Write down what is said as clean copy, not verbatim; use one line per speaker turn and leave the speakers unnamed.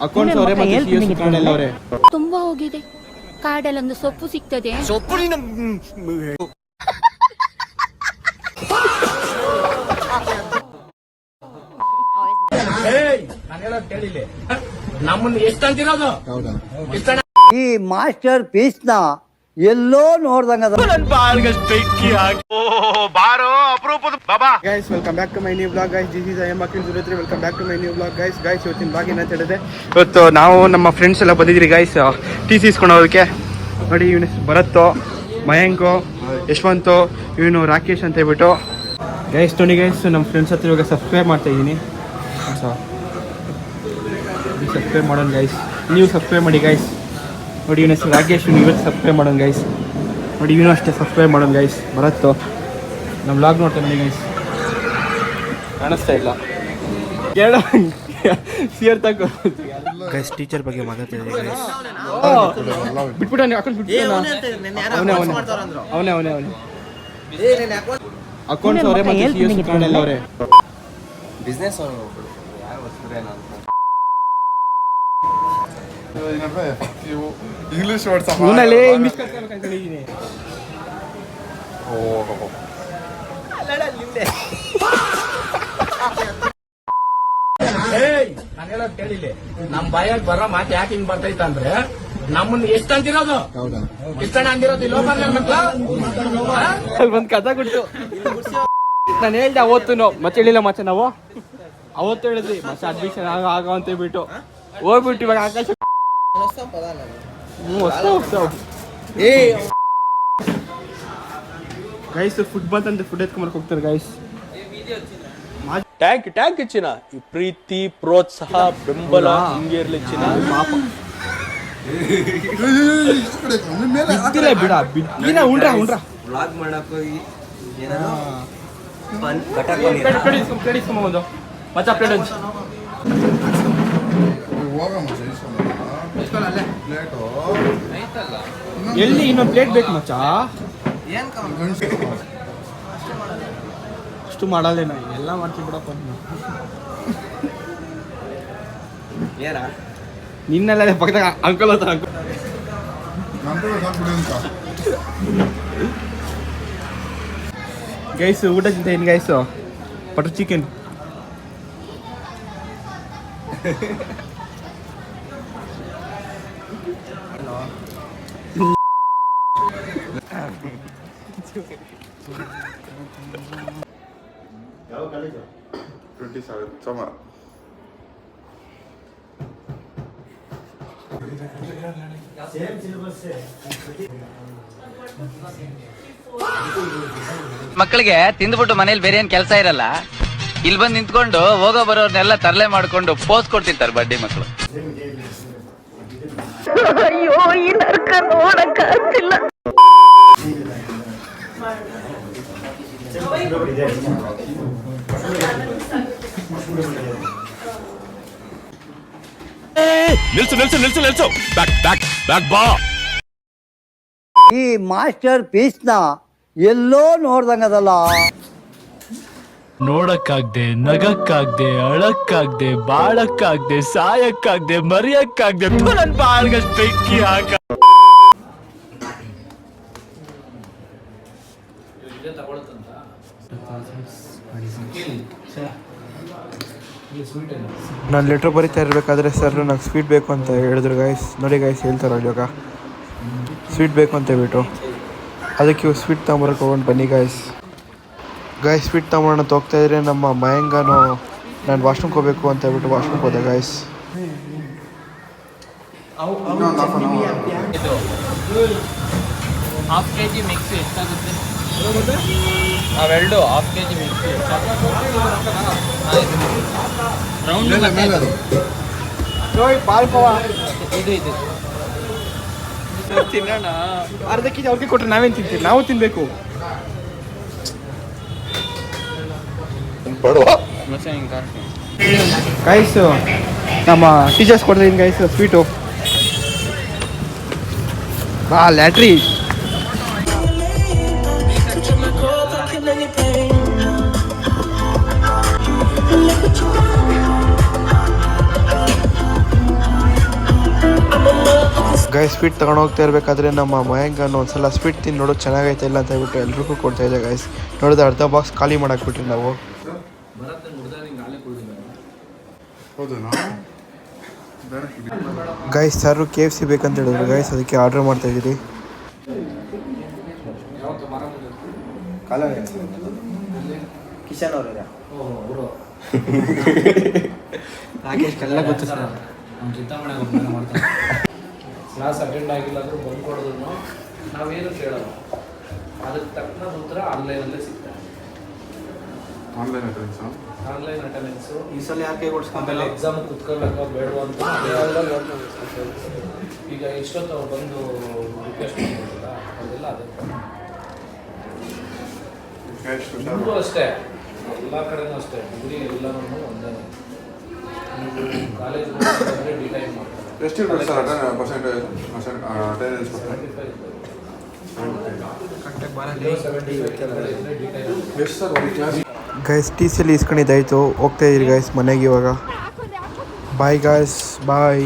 Accounts ಅವರೇ ಮತ್ತೆ CSC card ಎಲ್ಲ ಅವರೇ.
ತುಂಬಾ ಹೋಗಿದೆ. ಕಾರ್ಡಲ್ಲಿ ಒಂದು ಸೊಪ್ಪು ಸಿಗ್ತದೆ.
ಈ ಮಾಸ್ಟರ್ ಪೀಸ್ ನ ಎಲ್ಲೋ ನೋಡ್ದಂಗ
guys welcome back to my new blog guys. This is I'm Akhil Juretri. Welcome back to my new blog guys. ಇವತ್ತಿನ ಬ್ಲಾಗ್ ಏನಂತ ಹೇಳಿದ್ರೆ, ಇವತ್ತು ನಾವು ನಮ್ಮ ಫ್ರೆಂಡ್ಸ್ ಎಲ್ಲ ಬಂದಿದ್ದೀರಿ ಗೈಸ್ TC ಇಸ್ಕೊಂಡೋದಕ್ಕೆ. ನೋಡಿ ಇವನು ಭರತ್, ಮಯಾಂಕು, ಯಶವಂತು, ಇವನು ರಾಕೇಶ್ ಅಂತ ಹೇಳ್ಬಿಟ್ಟು ಗೈಸ್. ನೋಡಿ ಗೈಸ್, ನಮ್ಮ ಫ್ರೆಂಡ್ಸ್ ಹತ್ರ ಇವಾಗ ಸಬ್ಸ್ಕ್ರೈಬ್ ಮಾಡ್ತಾ ಇದ್ದೀನಿ. ಸಬ್ಸ್ಕ್ರೈಬ್ ಮಾಡೋಣ ಗೈಸ್, ನೀವು ಸಬ್ಸ್ಕ್ರೈಬ್ ಮಾಡಿ ಗೈಸ್. ನೋಡಿ ಇವನ ಹೆಸರು ರಾಕೇಶ್, ಇವತ್ತು ಸಬ್ಸ್ಕ್ರೈಬ್ ಮಾಡೋಣ ಗೈಸ್. ನೋಡಿ ಇವನು ಅಷ್ಟೇ ಸಬ್ಸ್ಕ್ರೈಬ್ ಮಾಡೋಣ ಗೈಸ್. ಬರತ್ತು ನಮ್ಮ ಬ್ಲಾಗ್ ನೋಡ್ತಾನೆ ನೋಡಿ ಗೈಸ್. ಕಾಣಿಸ್ತಾ ಇಲ್ಲ ಸಿಯರ್ ತಗೋ ಗೈಸ್. ಟೀಚರ್ ಬಗ್ಗೆ ಮಾತಾಡ್ತಿದ್ದೆ ಗೈಸ್. ಬಿಟ್ಬಿಟ್ಟು ಅಕೌಂಟ್ ಬಿಟ್ಬಿಟ್ಟು ಅವನೇ ಅಕೌಂಟ್ಸ್ ಅವರೇ ಮತ್ತೆ CSC ಕಾರ್ಡ್ ಎಲ್ಲ ಅವರೇ.
ಬಿಸ್ನೆಸ್ ಇಂಗ್ಲಿಷ್ ವರ್ಡ್ಸ್
ಇವನಲ್ಲಿ ಇಂಗ್ಲಿಷ್ ಕಲ್ತ್ಕೊಳ್ಬೇಕಂತಿದ್ದೀನಿ.
ನಾನು ಹೇಳೋದು ಕೇಳಿಲ್ಲ. ನಮ್ ಬಾಯಾಗ ಬರೋ ಮಾತು ಯಾಕೆ ಹಿಂಗ್ ಬರ್ತೈತ ಅಂದ್ರೆ, ನಮ್ಮನ್ನ ಎಷ್ಟು ಅಂತಿರೋದು ಇಷ್ಟಣ ಅಂದಿರೋದು ಇಲ್ಲಿ
ಒಂದ್ ಕಥೆ ಕೊಟ್ಟು ನಾನು ಹೇಳ್ದೆ ಅವತ್ತು ಮತ್ತೆ ಹೇಳಿಲ್ಲ ಮಚ್ಚ. ನಾವು ಅವತ್ತು ಹೇಳಿದ್ವಿ ಮಚ್ಚ ಅಡ್ಮಿಷನ್ ಆಗ ಅಂತ ಹೇಳ್ಬಿಟ್ಟು ಹೋಗ್ಬಿಟ್ಟು ಇವಾಗ ಆಕಾಶ ಗೈಸ್. ಫುಡ್ ಬಂತಂದ್ರೆ ಫುಡ್ ಎತ್ಕೊಂಬರ್ಕ್ ಹೋಗ್ತಾರೆ ಗೈಸ್.
ಟ್ಯಾಂಕ್ ಚಿನ್ನ. ಈ ಪ್ರೀತಿ, ಪ್ರೋತ್ಸಾಹ, ಬೆಂಬಲ ಹಿಂಗೆ ಇರ್ಲಿ ಚಿನ್ನ. ಪಾಪ
ಬಿಡ ಬಿಡ್ತೀನ ಉಂಡ್ರ
ವ್ಲಾಗ್ ಮಾಡಕ್ ಹೋಗಿ
ಒಂದು ಮಚ್ಚ ಪ್ಲೇಟ್ ಹಂಚ್. ಎಲ್ಲಿ ಇನ್ನೊಂದು ಪ್ಲೇಟ್ ಬೇಕು ಮಚ್ಚ. ಅಷ್ಟು ಮಾಡಲ್ಲೇನ, ಎಲ್ಲ ಮಾಡ್ತೀವಿ ಬಿಡಪ್ಪ. ನಿನ್ನೆಲ್ಲ ಪಕ್ಕದಾಗ ಅಂಕಲ್ ಹತ್ರ ಗೈಸ್. ಊಟ ತಿಂತ ಏನು ಗೈಸು? Butter chicken.
ಯಾವ ಕಾಲೇಜು? 27 ಸೋಮವಾರ.
ಮಕ್ಕಳಿಗೆ ತಿಂದ್ಬಿಟ್ಟು ಮನೇಲಿ ಬೇರೆ ಏನ್ ಕೆಲಸ ಇರಲ್ಲ, ಇಲ್ಲಿ ಬಂದು ನಿಂತ್ಕೊಂಡು ಹೋಗೋ ಬರೋರ್ನೆಲ್ಲ ತರಲೆ ಮಾಡ್ಕೊಂಡು ಪೋಸ್ ಕೊಡ್ತಿರ್ತಾರೆ ಬಡ್ಡಿ ಮಕ್ಕಳು.
ಅಯ್ಯೋ, ಈ ನರ್ಕ ನೋಡಕ್ ಆಗ್ತಿಲ್ಲ.
ನಿಲ್ಸು ಬ್ಯಾಕ್ ಬಾ.
ಈ ಮಾಸ್ಟರ್ ಪೀಸ್ ನ ಎಲ್ಲೋ ನೋಡ್ದಂಗದಲ್ಲ.
ನೋಡಕ್ಕಾಗ್ದೆ, ನಗಕ್ಕಾಗ್ದೆ, ಅಳಕ್ಕಾಗ್ದೆ, ಬಾಳಕ್ಕಾಗ್ದೆ, ಸಾಯಕ್ಕಾಗ್ದೆ, ಮರಿಯಕ್ಕಾಗ್ದೆ, ನನ್ ಬಾಳ್ಗಷ್ಟು ಬೆಂಕಿ ಹಾಕ.
ನಾನು ಲೆಟ್ರ್ ಬರೀತಾ ಇರಬೇಕಾದ್ರೆ ಸರ್ ನನಗೆ ಸ್ವೀಟ್ ಬೇಕು ಅಂತ ಹೇಳಿದ್ರು ಗೈಸ್. ನೋಡಿ ಗೈಸ್, ಹೇಳ್ತಾರೆ ಇವಾಗ ಸ್ವೀಟ್ ಬೇಕು ಅಂತ ಹೇಳ್ಬಿಟ್ಟು, ಅದಕ್ಕೆ ಸ್ವೀಟ್ ತೊಗೊಂಬರಕ್ಕೆ ಹೋಗೋಣ ಬನ್ನಿ ಗೈಸ್. ಸ್ವೀಟ್ ತೊಗೊಂಬರೋಣ ಅಂತ ಹೋಗ್ತಾ ಇದ್ರೆ ನಮ್ಮ ಮಯಾಂಗನು ನಾನು ವಾಶ್ರೂಮ್ಗೆ ಹೋಗ್ಬೇಕು ಅಂತ ಹೇಳ್ಬಿಟ್ಟು ವಾಶ್ರೂಮ್ಗೆ ಹೋದೆ ಗೈಸ್.
ಹಾಫ್ kg ಮಿಕ್ಸ್ ಎಷ್ಟಾಗುತ್ತೆ? ಅವೆರಡು ಹಾಫ್ kg ಮಿಕ್ಸ್ ರೌಂಡ್ ಇದು ತಿನ್ನೋಣ.
ಅರ್ಧ ಕೆಜಿ ಅವ್ರಿಗೆ ಕೊಟ್ಟರೆ ನಾವೇನು ತಿಂತೀವಿ? ನಾವು ತಿನ್ನಬೇಕು. ಗೈಸ್ ನಮ್ಮ ಟೀಚರ್ಸ್ ಕೊಡ್ತೀನಿ ಗೈಸ್ ಸ್ವೀಟು. ಬಾ ಲ್ಯಾಟ್ರಿ. ಗಾಯ್ ಸ್ವೀಟ್ ತೊಗೊಂಡು ಹೋಗ್ತಾ ಇರಬೇಕಾದ್ರೆ ನಮ್ಮ ಮಯಾಂಗನ್ನು ಒಂದ್ಸಲ ಸ್ವೀಟ್ ತಿಂದು ನೋಡೋದು ಚೆನ್ನಾಗೈತೆ ಇಲ್ಲ ಅಂತ ಹೇಳ್ಬಿಟ್ಟು ಎಲ್ರಿಗೂ ಕೊಡ್ತಾ ಇದೆ ಗಾಯ್ಸ್. ನೋಡಿದ್ರೆ ಅರ್ಧ ಬಾಕ್ಸ್ ಖಾಲಿ ಮಾಡಾಕ್ಬಿಟ್ರಿ ನಾವು. ಗಾಯ್ಸ್ ಸರ್ KFC ಬೇಕಂತ ಹೇಳಿದ್ರು ಗಾಯ್ಸ್, ಅದಕ್ಕೆ ಆರ್ಡರ್ ಮಾಡ್ತಾ ಇದ್ದೀರಿ.
ಕಿಶನ್ ಅವರ
ರಾಕೇಶ್ಗೆಲ್ಲ ಗೊತ್ತು ಸರ್.
ಕ್ಲಾಸ್ ಅಟೆಂಡ್ ಆಗಿಲ್ಲ ಅಂದ್ರೂ ಬಂದು ಕೊಡೋದನ್ನು ನಾವೇನು ಕೇಳೋಲ್ಲ, ಅದಕ್ಕೆ ತಕ್ಕನಾದ ಉತ್ತರ ಆನ್ಲೈನಲ್ಲೇ ಸಿಗ್ತದೆ. ಆನ್ಲೈನ್ ಅಟೆಂಡೆನ್ಸು
ಈ ಸಲ ಯಾಕೆ
ಆಮೇಲೆ ಎಕ್ಸಾಮ್ ಕುತ್ಕೋಬೇಕು ಬೇಡವಾ ಅಂತ ಈಗ ಇಷ್ಟೊತ್ತು ಅವ್ರು ಬಂದು ರಿಕ್ವೆಸ್ಟ್ ಮಾಡ್ಬೋದಲ್ಲ, ಅದೆಲ್ಲ ಅದೇ ನಿಮಗೂ ಅಷ್ಟೇ, ಎಲ್ಲ ಕಡೆನೂ ಅಷ್ಟೇ. ಡಿಗ್ರಿ ಎಲ್ಲನೂ ಒಂದೇ. ನೀವು ಕಾಲೇಜ್ ಬಂದರೆ ಡಿಟೈನ್ ಮಾಡ್ತಾರೆ.
ಎಷ್ಟಿರ್ಬೇಕು ಸರ್ ಪರ್ಸೆಂಟೇಜ್ ಅಟೆಂಡೆನ್ಸ್? 75 ಎಷ್ಟು ಸರ್ ಒಂದು ಕ್ಲಾಸ್?
ಗೈಸ್ TC ಇಸ್ಕೊಂಡಿದ್ದಾಯಿತು, ಹೋಗ್ತಾ ಇದ್ದೀರಿ ಗೈಸ್ ಮನೆಗೆ ಇವಾಗ. ಬಾಯ್ ಗಾಯ್ಸ್, ಬಾಯ್.